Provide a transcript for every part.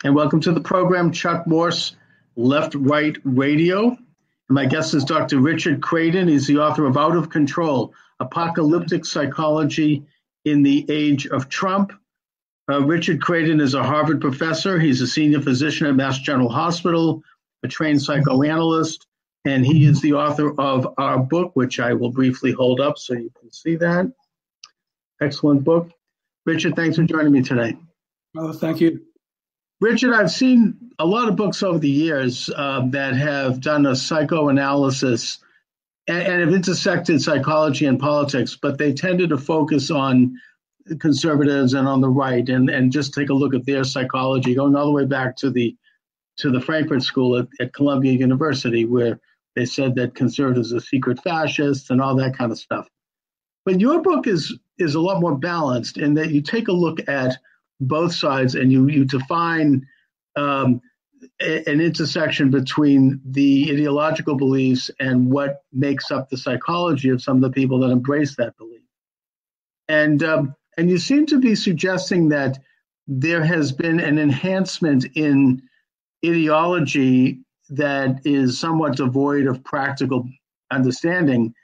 And welcome to the program, Chuck Morse, Left Right Radio. And my guest is Dr. Richard Kradin. He's the author of Out of Control, Apocalyptic Psychology in the Age of Trump. Richard Kradin is a Harvard professor. He's a senior physician at Mass General Hospital, a trained psychoanalyst, and he is the author of our book, which I will briefly hold up so you can see that. Excellent book. Richard, thanks for joining me today. Oh, thank you. Richard, I've seen a lot of books over the years that have done a psychoanalysis and have intersected psychology and politics, but they tended to focus on conservatives and on the right and just take a look at their psychology, going all the way back to the Frankfurt School at Columbia University, where they said that conservatives are secret fascists and all that kind of stuff. But your book is a lot more balanced in that you take a look at both sides and you define an intersection between the ideological beliefs and what makes up the psychology of some of the people that embrace that belief. And you seem to be suggesting that there has been an enhancement in ideology that is somewhat devoid of practical understanding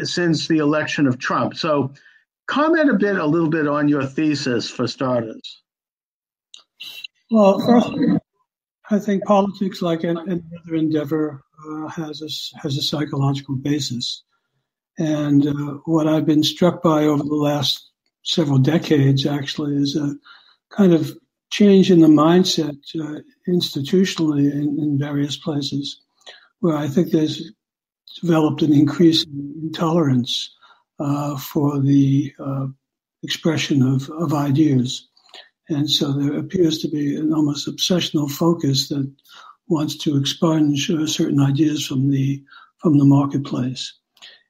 since the election of Trump. So comment a little bit on your thesis for starters. Well, first, I think politics, like any other endeavor, has a psychological basis. And what I've been struck by over the last several decades, actually, is a kind of change in the mindset institutionally in various places, where I think there's developed an increase in intolerance for the expression of ideas. And so there appears to be an almost obsessional focus that wants to expunge certain ideas from the marketplace.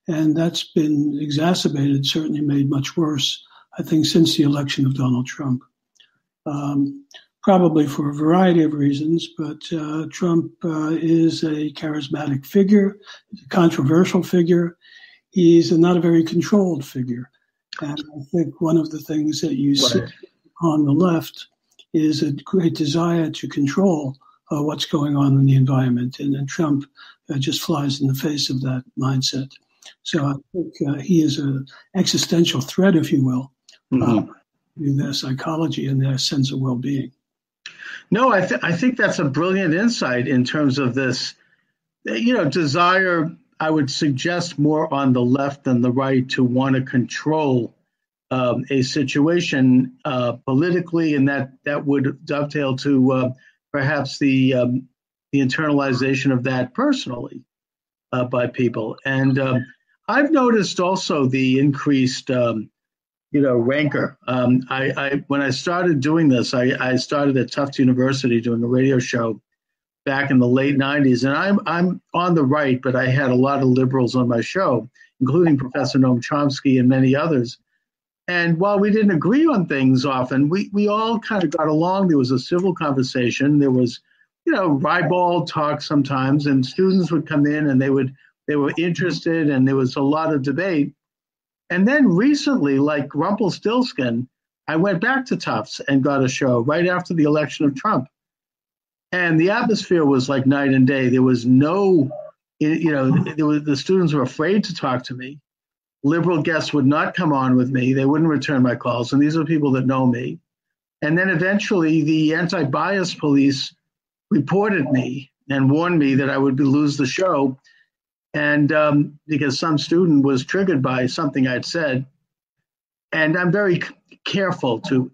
And that's been exacerbated, certainly made much worse, I think, since the election of Donald Trump. Probably for a variety of reasons, but Trump is a charismatic figure, he's a controversial figure. He's not a very controlled figure. And I think one of the things that you see on the left is a great desire to control what's going on in the environment. And then Trump just flies in the face of that mindset. So I think he is an existential threat, if you will, to their psychology and their sense of well-being. No, I think that's a brilliant insight in terms of this, desire, I would suggest more on the left than the right to want to control a situation politically, and that would dovetail to perhaps the internalization of that personally by people. And I've noticed also the increased, rancor. When I started doing this, I started at Tufts University doing a radio show back in the late 90s, and I'm on the right, but I had a lot of liberals on my show, including Professor Noam Chomsky and many others. And while we didn't agree on things often, we all kind of got along. There was a civil conversation. There was, ribald talk sometimes, and students would come in and they were interested, and there was a lot of debate. And then recently, like Rumpelstiltskin, I went back to Tufts and got a show right after the election of Trump. And the atmosphere was like night and day. There was the students were afraid to talk to me. Liberal guests would not come on with me. They wouldn't return my calls. And these are people that know me. And then eventually the anti-bias police reported me and warned me that I would lose the show. And because some student was triggered by something I'd said. And I'm very careful to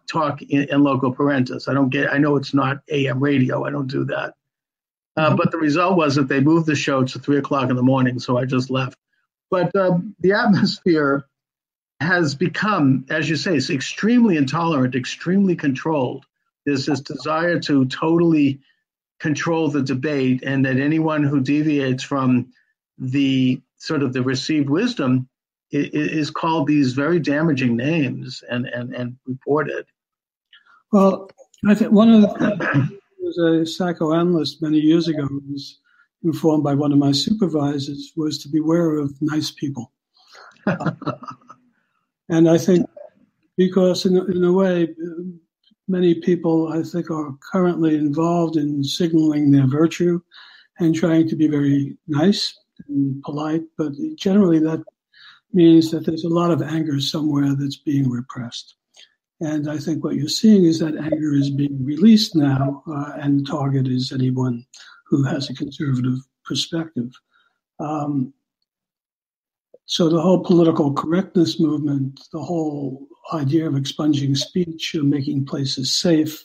talk in loco parentis. I know it's not AM radio. I don't do that. But the result was that they moved the show to 3:00 in the morning. So I just left. But the atmosphere has become, as you say, extremely intolerant, extremely controlled. There's this desire to totally control the debate, and that anyone who deviates from the sort of the received wisdom is called these very damaging names and reported. Well, I think one of the was a psychoanalyst many years ago who was informed by one of my supervisors was to beware of nice people. And I think because in a way, many people, I think, are currently involved in signaling their virtue and trying to be very nice and polite, but generally that means that there's a lot of anger somewhere that's being repressed. And I think what you're seeing is that anger is being released now, and the target is anyone who has a conservative perspective. So the whole political correctness movement, the whole idea of expunging speech, making places safe,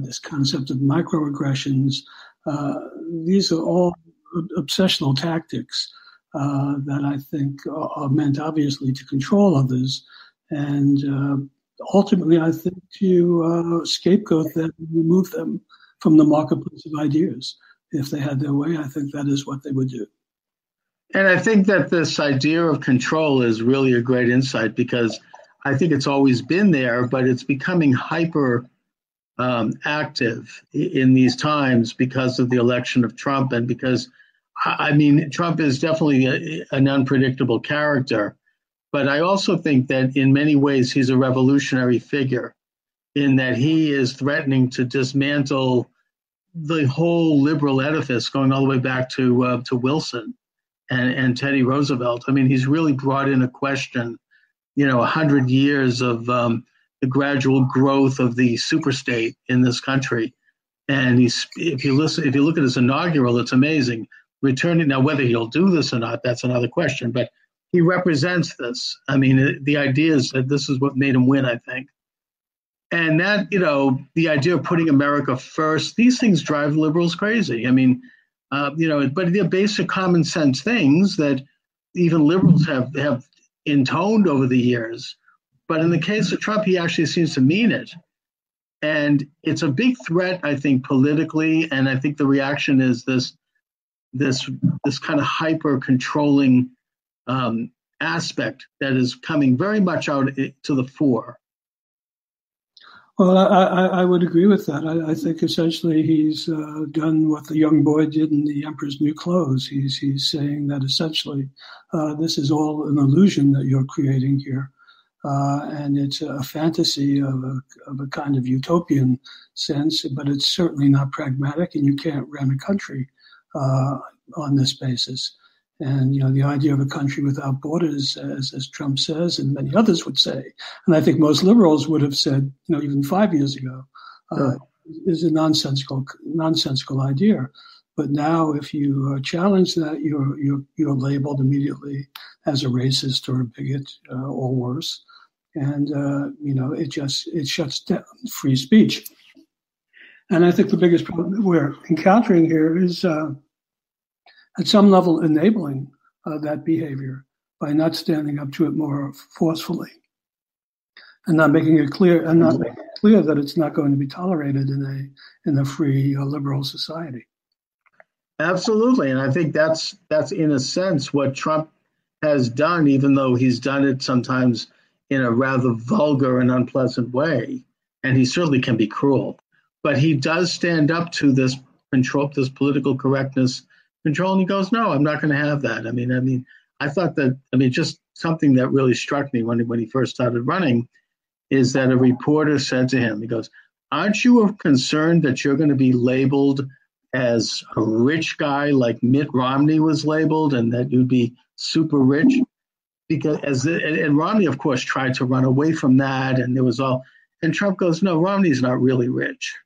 this concept of microaggressions, these are all obsessional tactics that I think are meant obviously to control others, and ultimately I think to scapegoat them and remove them from the marketplace of ideas. If they had their way, I think that is what they would do. And I think that this idea of control is really a great insight, because I think it's always been there, but it's becoming hyper active in these times because of the election of Trump, and because, I mean, Trump is definitely an unpredictable character, but I also think that in many ways he's a revolutionary figure, in that he is threatening to dismantle the whole liberal edifice, going all the way back to Wilson and Teddy Roosevelt. I mean, he's really brought into question, 100 years of the gradual growth of the superstate in this country. And if you look at his inaugural, it's amazing. Returning, now whether he'll do this or not, that's another question. But he represents this. I mean, the idea is that this is what made him win, I think. And that, the idea of putting America first, these things drive liberals crazy. I mean, but they're basic common sense things that even liberals have intoned over the years. But in the case of Trump, he actually seems to mean it. And it's a big threat, I think, politically. And I think the reaction is this kind of hyper controlling aspect that is coming very much out to the fore. Well, I would agree with that. I think essentially he's done what the young boy did in The Emperor's New Clothes. He's saying that essentially this is all an illusion that you're creating here. And it's a fantasy of a kind of utopian sense, but it's certainly not pragmatic, and you can't run a country on this basis. And, the idea of a country without borders, as Trump says, and many others would say, and I think most liberals would have said, even 5 years ago, is a nonsensical idea. But now, if you challenge that, you're labeled immediately as a racist or a bigot or worse. And, it shuts down free speech. And I think the biggest problem that we're encountering here is at some level enabling that behavior by not standing up to it more forcefully and not making it clear that it's not going to be tolerated in a free liberal society. Absolutely. And I think that's in a sense what Trump has done, even though he's done it sometimes in a rather vulgar and unpleasant way. And he certainly can be cruel, but he does stand up to this control, this political correctness control, and he goes, no, I'm not going to have that. I mean, I thought that, just something that really struck me when he first started running is that a reporter said to him, he goes, aren't you concerned that you're going to be labeled as a rich guy like Mitt Romney was labeled, and that you'd be super rich? Because and Romney, of course, tried to run away from that, and and Trump goes, no, Romney's not really rich.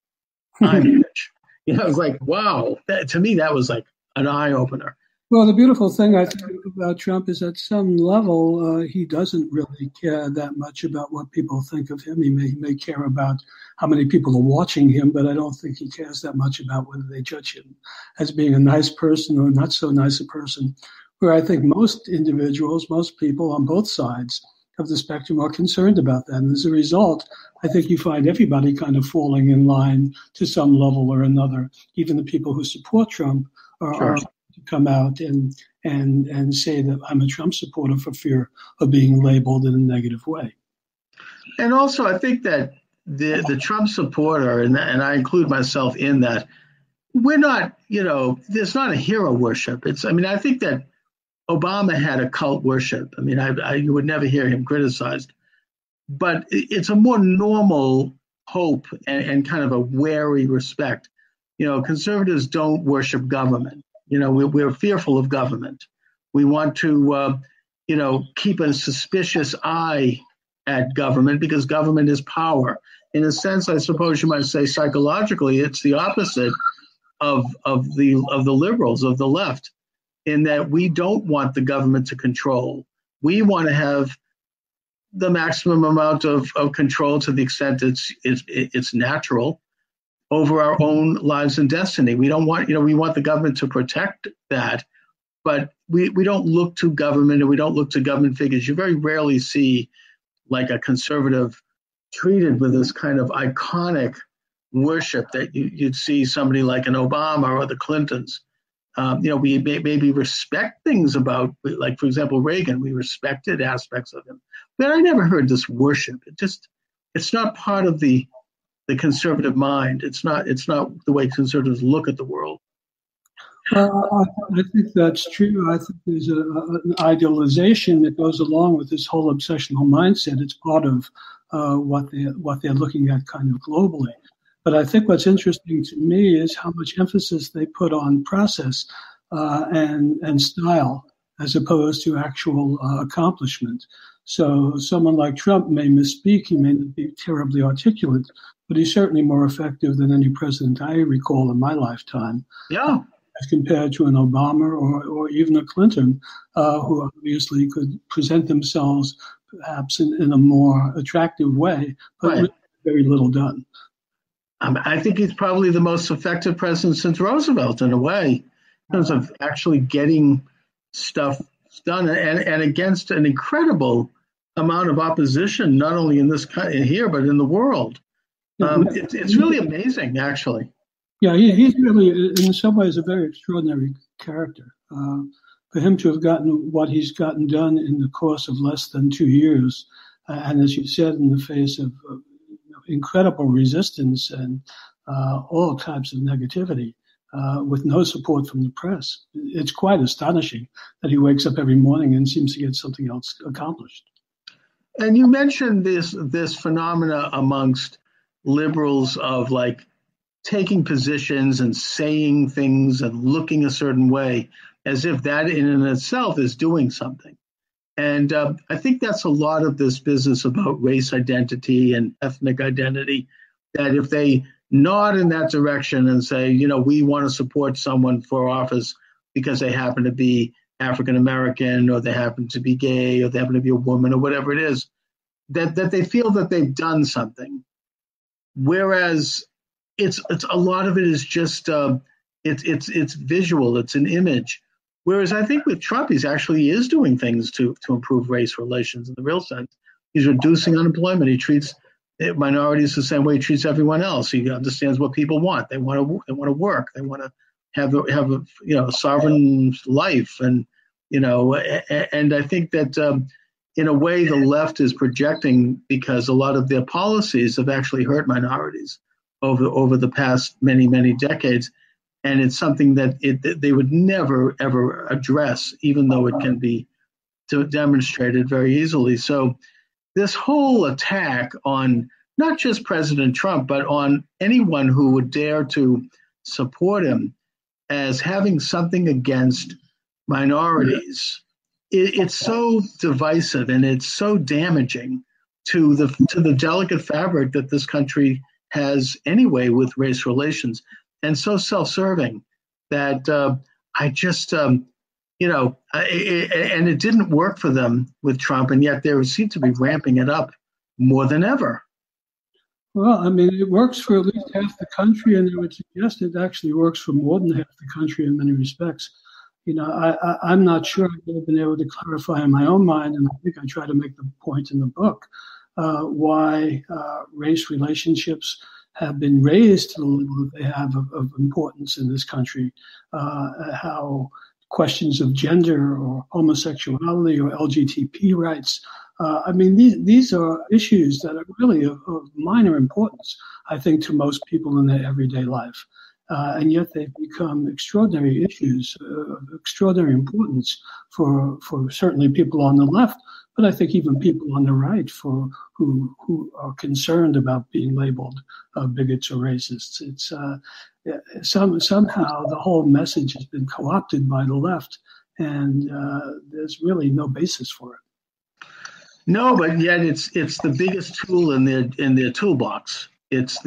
I'm rich. It was like, wow. To me, that was like an eye-opener. Well, the beautiful thing I think about Trump is at some level, he doesn't really care that much about what people think of him. He may care about how many people are watching him, but I don't think he cares that much about whether they judge him as being a nice person or not so nice a person, where I think most individuals, most people on both sides of the spectrum are concerned about that. And as a result, I think you find everybody kind of falling in line to some level or another. Even the people who support Trump are to come out and say that I'm a Trump supporter for fear of being labeled in a negative way. And also, I think that the Trump supporter, and I include myself in that, we're not, there's not a hero worship. I think that Obama had a cult worship. You would never hear him criticized. But it's a more normal hope and kind of a wary respect. Conservatives don't worship government. We're fearful of government. We want to, keep a suspicious eye at government because government is power. In a sense, I suppose you might say psychologically, it's the opposite of the liberals, of the left, in that we don't want the government to control. We want to have the maximum amount of control to the extent it's natural over our own lives and destiny. We don't want, we want the government to protect that, but we don't look to government and we don't look to government figures. You very rarely see like a conservative treated with this kind of iconic worship that you'd see somebody like an Obama or the Clintons. We maybe respect things about, like, for example, Reagan. We respected aspects of him, but I never heard this worship. It's not part of the conservative mind. It's not the way conservatives look at the world. Well, I think that's true. I think there's an idealization that goes along with this whole obsessional mindset. It's part of what they're looking at kind of globally. But I think what's interesting to me is how much emphasis they put on process and style as opposed to actual accomplishment. So someone like Trump may misspeak, he may not be terribly articulate, but he's certainly more effective than any president I recall in my lifetime. Yeah. As compared to an Obama or even a Clinton, who obviously could present themselves perhaps in a more attractive way, but right. With very little done. I think he's probably the most effective president since Roosevelt, in a way, in terms of actually getting stuff done and against an incredible amount of opposition, not only in this here, but in the world. It's really amazing, actually. Yeah, he's really, in some ways, a very extraordinary character. For him to have gotten what he's gotten done in the course of less than 2 years, and as you said, in the face of incredible resistance and all types of negativity, with no support from the press, it's quite astonishing that he wakes up every morning and seems to get something else accomplished. And you mentioned this phenomena amongst liberals of like taking positions and saying things and looking a certain way as if that in and itself is doing something. And I think that's a lot of this business about race identity and ethnic identity, that if they nod in that direction and say, we want to support someone for office because they happen to be African American or they happen to be gay or they happen to be a woman or whatever it is, that they feel that they've done something. Whereas it's a lot of it is just it's visual, it's an image. Whereas I think with Trump, he actually is doing things to improve race relations in the real sense. He's reducing unemployment. He treats minorities the same way he treats everyone else. He understands what people want. They want to work. They want to have a sovereign life, and and I think that in a way the left is projecting because a lot of their policies have actually hurt minorities over the past many decades. And it's something that they would never, ever address, even though it can be demonstrated very easily. So this whole attack on not just President Trump, but on anyone who would dare to support him as having something against minorities, it's so divisive and it's so damaging to the delicate fabric that this country has anyway with race relations. And so self-serving that I just, and it didn't work for them with Trump, and yet they seem to be ramping it up more than ever. Well, I mean, it works for at least half the country, and I would suggest it actually works for more than half the country in many respects. I'm not sure I've never been able to clarify in my own mind, and I think I try to make the point in the book, why race relationships have been raised to the level that they have of importance in this country, how questions of gender or homosexuality or LGBT rights, these are issues that are really of minor importance, I think, to most people in their everyday life. and yet they've become extraordinary issues of extraordinary importance for certainly people on the left, but I think even people on the right who are concerned about being labeled bigots or racists. It's somehow the whole message has been co-opted by the left, and there's really no basis for it. No, but yet it's the biggest tool in their toolbox. It's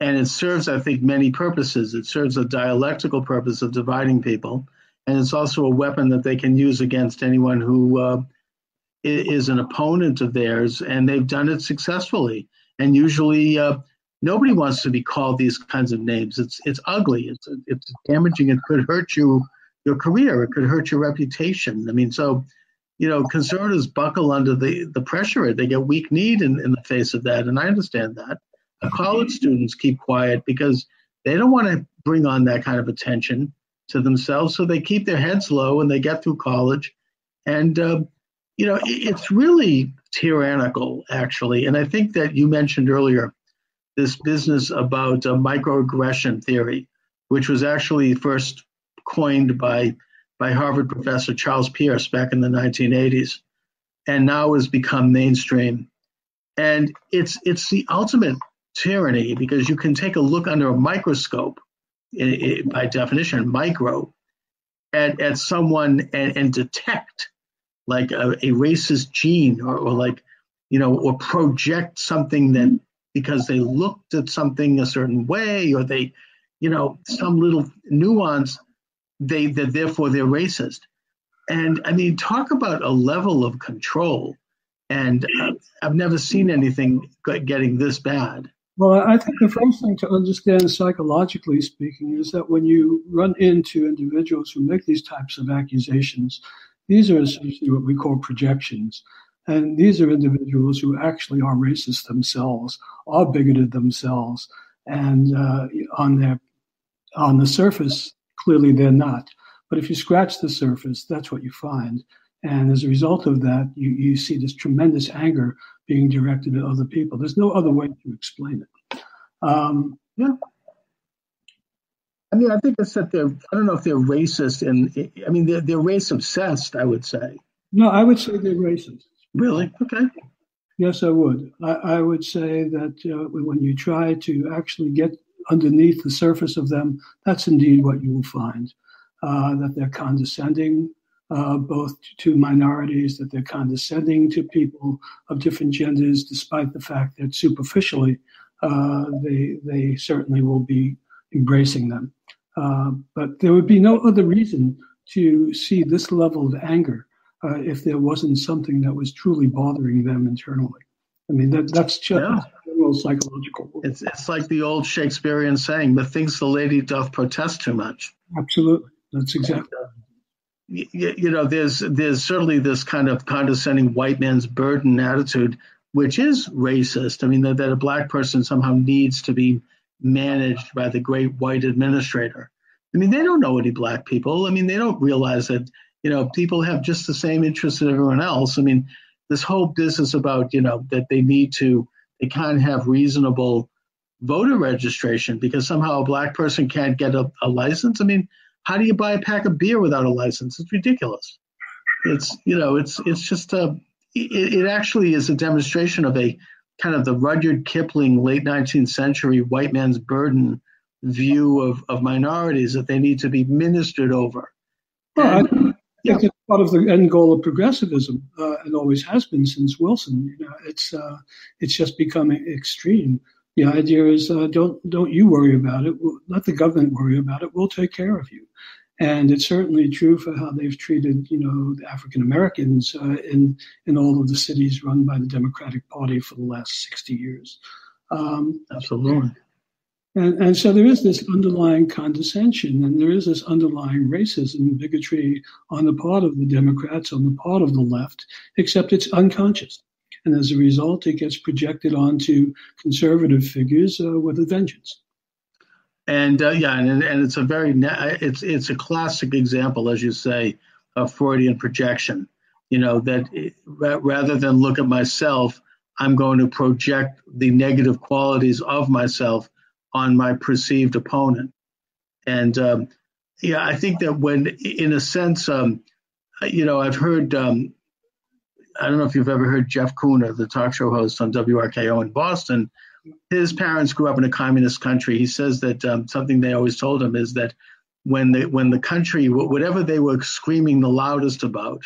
and it serves, I think, many purposes. It serves a dialectical purpose of dividing people, and it's also a weapon that they can use against anyone who is an opponent of theirs, and they've done it successfully. And usually, nobody wants to be called these kinds of names. It's ugly. It's damaging. It could hurt your career. It could hurt your reputation. I mean, so conservatives buckle under the pressure. They get weak-kneed in the face of that, and I understand that. College students keep quiet because they don't want to bring on that kind of attention to themselves, so they keep their heads low and they get through college. And, it's really tyrannical, actually. And I think that you mentioned earlier this business about microaggression theory, which was actually first coined by Harvard professor Charles Pierce back in the 1980s, and now has become mainstream. And it's the ultimate tyranny, because you can take a look under a microscope, by definition, micro, at someone and detect like a racist gene or project something that because they looked at something a certain way or they, some little nuance, therefore they're racist. And I mean, talk about a level of control. And I've never seen anything getting this bad. Well, I think the first thing to understand, psychologically speaking, is that when you run into individuals who make these types of accusations, these are essentially what we call projections. And these are individuals who actually are racist themselves, are bigoted themselves, and on the surface, clearly they're not. But if you scratch the surface, that's what you find. And as a result of that, you see this tremendous anger being directed at other people. There's no other way to explain it. Yeah. I mean, I think it's that I don't know if they're racist, and I mean, they're race obsessed, I would say. No, I would say they're racist. Really? Okay. Yes, I would. I would say that when you try to actually get underneath the surface of them, that's indeed what you will find, that they're condescending, both to minorities, that they're condescending to people of different genders, despite the fact that superficially they certainly will be embracing them. But there would be no other reason to see this level of anger if there wasn't something that was truly bothering them internally. I mean, that's just general psychological. It's like the old Shakespearean saying, "Methinks the lady doth protest too much." Absolutely. That's exactly. There's certainly this kind of condescending white man's burden attitude, which is racist. I mean, that a black person somehow needs to be managed by the great white administrator. I mean, they don't know any black people. I mean, they don't realize that, people have just the same interests as everyone else. I mean, this whole business about, that they can't have reasonable voter registration because somehow a black person can't get a license. I mean, how do you buy a pack of beer without a license? It's ridiculous. It's just it actually is a demonstration of a kind of the Rudyard Kipling late 19th century white man's burden view of minorities, that they need to be ministered over. Well, I think it's part of the end goal of progressivism, and always has been since Wilson. It's just becoming extreme. The idea is don't you worry about it. Let the government worry about it. We'll take care of you. And it's certainly true for how they've treated, the African Americans in all of the cities run by the Democratic Party for the last 60 years. Absolutely. And so there is this underlying condescension, and there is this underlying racism and bigotry on the part of the Democrats, on the part of the left, except it's unconscious. And as a result, it gets projected onto conservative figures with a vengeance. And and it's it's a classic example, as you say, of Freudian projection. That rather than look at myself, I'm going to project the negative qualities of myself on my perceived opponent. And I think that when, in a sense, I've heard, I don't know if you've ever heard Jeff Kuhner, the talk show host on WRKO in Boston. His parents grew up in a communist country. He says that something they always told him is that when the country, whatever they were screaming the loudest about,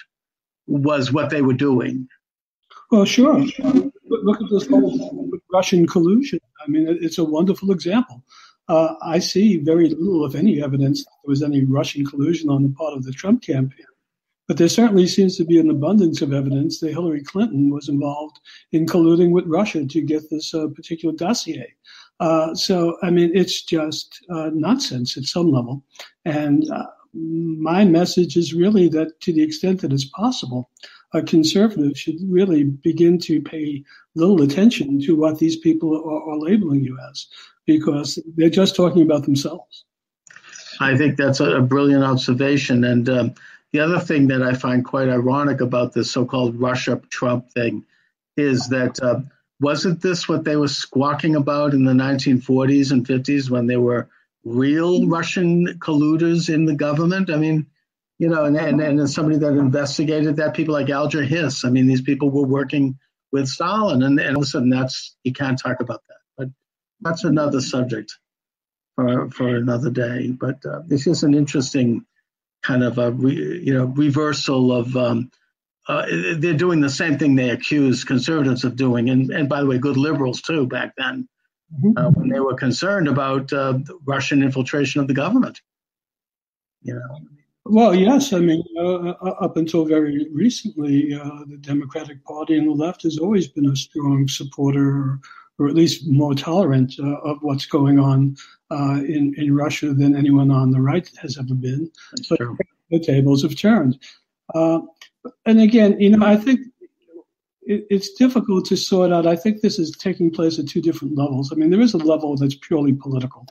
was what they were doing. Well, sure. Look at this whole Russian collusion. I mean, it's a wonderful example. I see very little, if any, evidence that there was any Russian collusion on the part of the Trump campaign. But there certainly seems to be an abundance of evidence that Hillary Clinton was involved in colluding with Russia to get this particular dossier. So, I mean, it's just nonsense at some level. And my message is really that to the extent that it's possible, conservatives should really begin to pay little attention to what these people are labeling you as, because they're just talking about themselves. I think that's a brilliant observation. And the other thing that I find quite ironic about this so-called Russia-Trump thing is that wasn't this what they were squawking about in the 1940s and 50s when they were real Russian colluders in the government? I mean, and as somebody that investigated that, people like Alger Hiss, I mean, these people were working with Stalin, and all of a sudden you can't talk about that. But that's another subject for another day. But it's just an interesting kind of a reversal of they're doing the same thing they accused conservatives of doing, and by the way, good liberals too back then, when they were concerned about Russian infiltration of the government. Well, yes. I mean, up until very recently, the Democratic Party and the left has always been a strong supporter, or at least more tolerant of what's going on in Russia than anyone on the right has ever been. That's but true. The tables have turned. And again, I think it's difficult to sort out. I think this is taking place at two different levels. I mean, there is a level that's purely political,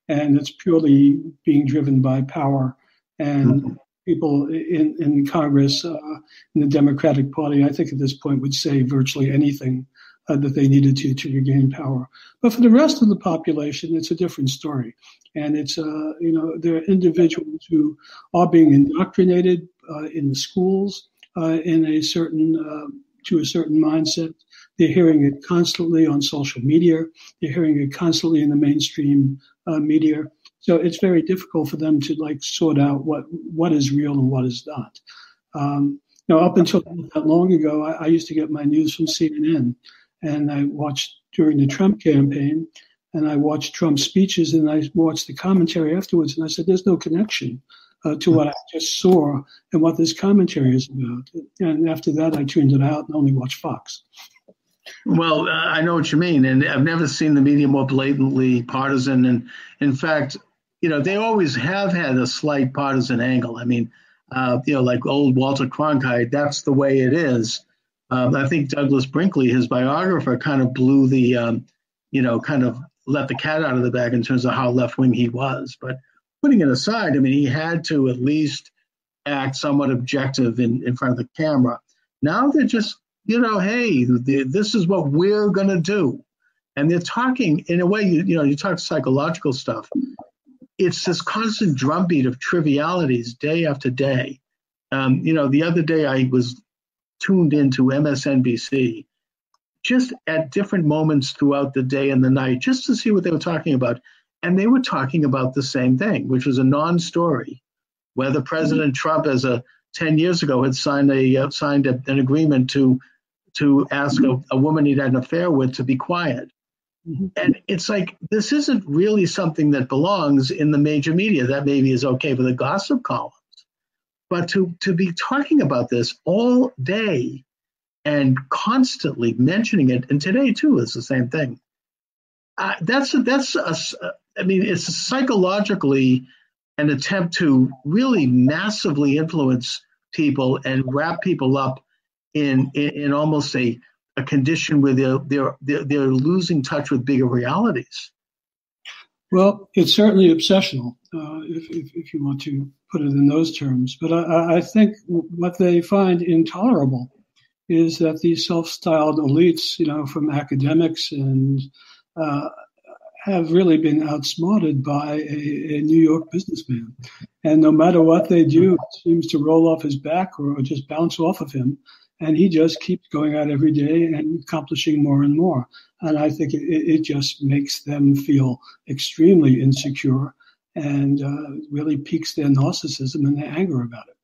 and it's purely being driven by power. And people in Congress, in the Democratic Party, I think at this point would say virtually anything that they needed to regain power. But for the rest of the population, it's a different story. And it's, there are individuals who are being indoctrinated in the schools in a certain, to a certain mindset. They're hearing it constantly on social media. They're hearing it constantly in the mainstream media. So it's very difficult for them to sort out what is real and what is not. Up until not that long ago, I used to get my news from CNN, and I watched during the Trump campaign, and I watched Trump's speeches, and I watched the commentary afterwards, and I said, there's no connection to what I just saw and what this commentary is about. And after that, I tuned it out and only watched Fox. Well, I know what you mean, and I've never seen the media more blatantly partisan. And in fact, they always have had a slight partisan angle. I mean, like old Walter Cronkite, that's the way it is. I think Douglas Brinkley, his biographer, kind of blew the, kind of let the cat out of the bag in terms of how left-wing he was. But putting it aside, I mean, he had to at least act somewhat objective in front of the camera. Now they're just, hey, this is what we're going to do. And they're talking in a way, you talk psychological stuff. It's this constant drumbeat of trivialities day after day. The other day I was tuned into MSNBC just at different moments throughout the day and the night just to see what they were talking about. And they were talking about the same thing, which was a non-story, whether President Trump, 10 years ago, had signed an agreement to ask a woman he'd had an affair with to be quiet. Mm-hmm. And it's like, this isn't really something that belongs in the major media. That maybe is okay for the gossip columns. But to be talking about this all day and constantly mentioning it, and today too is the same thing. It's psychologically an attempt to really massively influence people and wrap people up in almost a condition where they're losing touch with bigger realities. Well, it's certainly obsessional, if you want to put it in those terms. But I think what they find intolerable is that these self-styled elites, from academics and have really been outsmarted by a New York businessman. And no matter what they do, it seems to roll off his back or just bounce off of him. And he just keeps going out every day and accomplishing more and more. And I think it just makes them feel extremely insecure and really piques their narcissism and their anger about it.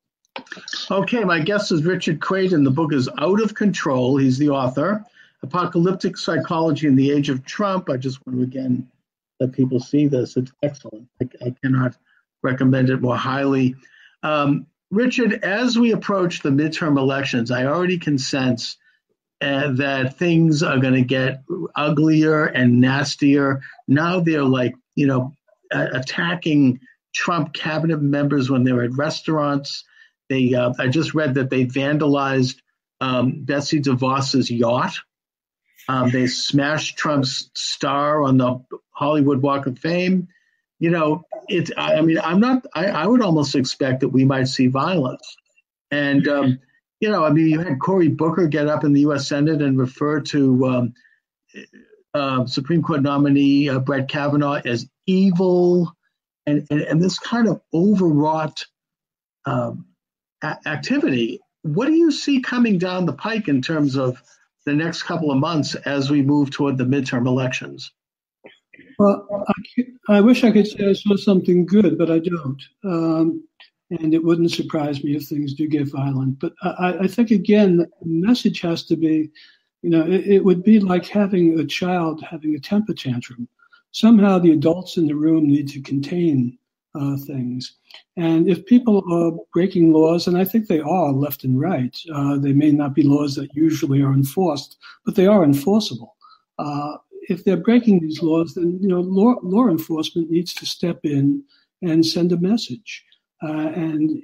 Okay, my guest is Richard Kradin. The book is Out of Control. He's the author. Apocalyptic Psychology in the Age of Trump. I just want to again let people see this. It's excellent. I cannot recommend it more highly. Richard, as we approach the midterm elections, I already can sense that things are going to get uglier and nastier. Now they're like, attacking Trump cabinet members when they're at restaurants. I just read that they vandalized Betsy DeVos's yacht. They smashed Trump's star on the Hollywood Walk of Fame. I would almost expect that we might see violence. And, you had Cory Booker get up in the U.S. Senate and refer to Supreme Court nominee Brett Kavanaugh as evil and this kind of overwrought activity. What do you see coming down the pike in terms of the next couple of months as we move toward the midterm elections? Well, I wish I could say I saw something good, but I don't. And it wouldn't surprise me if things do get violent. But I think, again, the message has to be, it would be like having a child having a temper tantrum. Somehow the adults in the room need to contain things. And if people are breaking laws, and I think they are left and right, they may not be laws that usually are enforced, but they are enforceable. If they're breaking these laws, then law enforcement needs to step in and send a message. And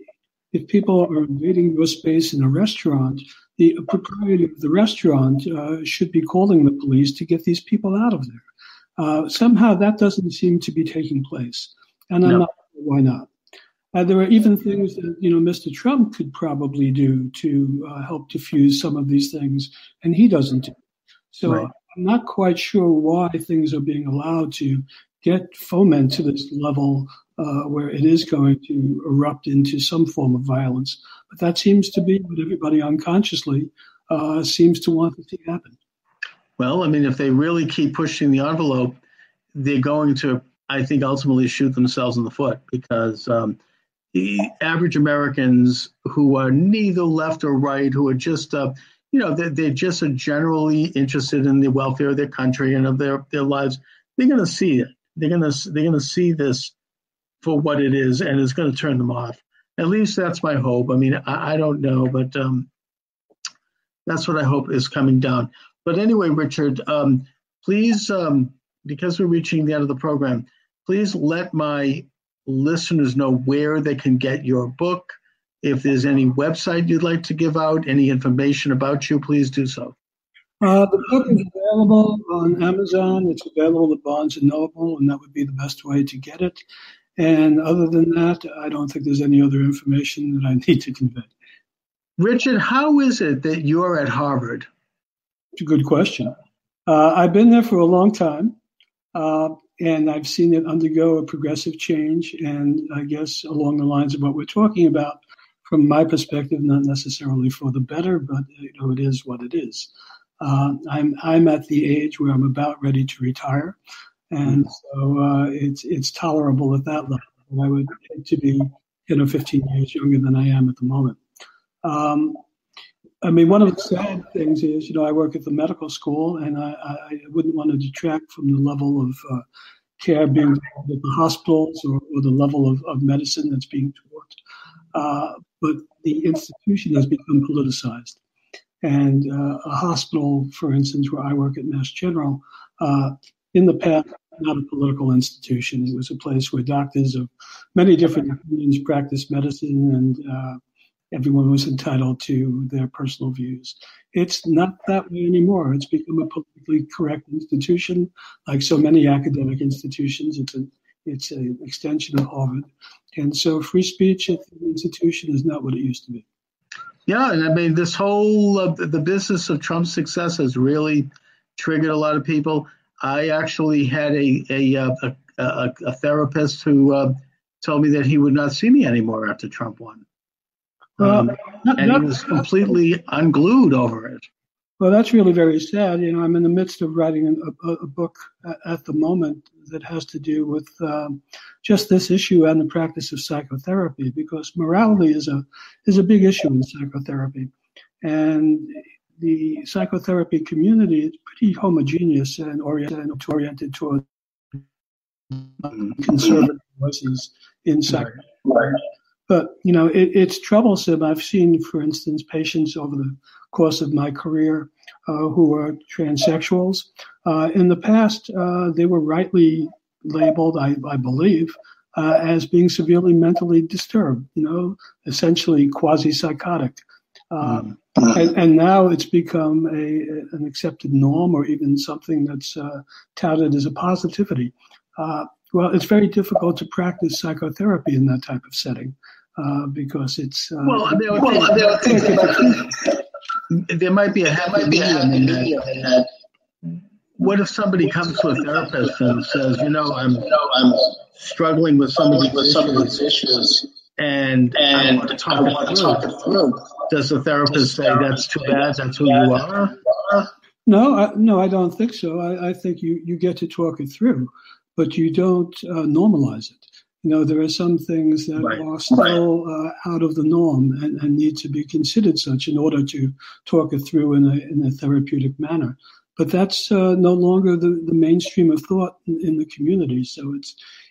if people are invading your space in a restaurant, the proprietor of the restaurant should be calling the police to get these people out of there. Somehow that doesn't seem to be taking place, and I'm not sure why not. There are even things that Mr. Trump could probably do to help diffuse some of these things, and he doesn't do. So. Right. I'm not quite sure why things are being allowed to foment to this level where it is going to erupt into some form of violence. But that seems to be what everybody unconsciously seems to want to see happen. Well, if they really keep pushing the envelope, they're going to, I think, ultimately shoot themselves in the foot because the average Americans who are neither left or right, who are just they're just generally interested in the welfare of their country and of their lives. They're going to see it. They're going to see this for what it is, and it's going to turn them off. At least that's my hope. I don't know, but that's what I hope is coming down. But anyway, Richard, please, because we're reaching the end of the program, please let my listeners know where they can get your book. If there's any website you'd like to give out, any information about you, please do so. The book is available on Amazon. It's available at Barnes & Noble, and that would be the best way to get it. And other than that, I don't think there's any other information that I need to convey. Richard, how is it that you're at Harvard? It's a good question. I've been there for a long time, and I've seen it undergo a progressive change, and I guess along the lines of what we're talking about, from my perspective, not necessarily for the better, but it is what it is. I'm at the age where I'm about ready to retire, and so it's tolerable at that level. I would hate to be 10 or 15 years younger than I am at the moment. One of the sad things is, I work at the medical school, and I wouldn't want to detract from the level of care being taught at the hospitals or the level of medicine that's being taught. But the institution has become politicized. And a hospital, for instance, where I work at Mass General, in the past, not a political institution. It was a place where doctors of many different opinions practiced medicine, and everyone was entitled to their personal views. It's not that way anymore. It's become a politically correct institution, like so many academic institutions. It's an extension of Harvard. And so free speech at the institution is not what it used to be. Yeah, and this whole the business of Trump's success has really triggered a lot of people. I actually had a therapist who told me that he would not see me anymore after Trump won. And he was completely unglued over it. Well, that's really very sad. I'm in the midst of writing a book at the moment that has to do with just this issue and the practice of psychotherapy, because morality is a big issue in psychotherapy. And the psychotherapy community is pretty homogeneous and oriented toward conservative voices in psychotherapy. Right. But, it's troublesome. I've seen, for instance, patients over the course of my career who are transsexuals. In the past, they were rightly labeled, I believe, as being severely mentally disturbed, essentially quasi-psychotic. And now it's become an accepted norm, or even something that's touted as a positivity. Well, it's very difficult to practice psychotherapy in that type of setting because it's. There might be a happy medium in that. What if somebody comes to a therapist and says, I'm struggling with some of these issues, and I want to talk it through? Does the therapist say, that's too bad, that's who you are? No, I don't think so. I think you get to talk it through, but you don't normalize it. There are some things that are still out of the norm and need to be considered such in order to talk it through in a therapeutic manner. But that's no longer the mainstream of thought in the community. So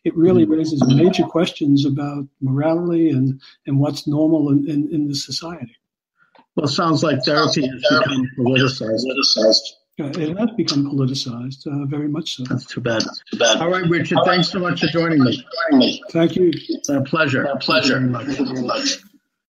it really raises major questions about morality and what's normal in the society. Well, it sounds like therapy has become politicized. It has become politicized, very much so. That's too bad. All right, Richard, thanks so much for joining me. Thank you. It's a pleasure. Thank you very much.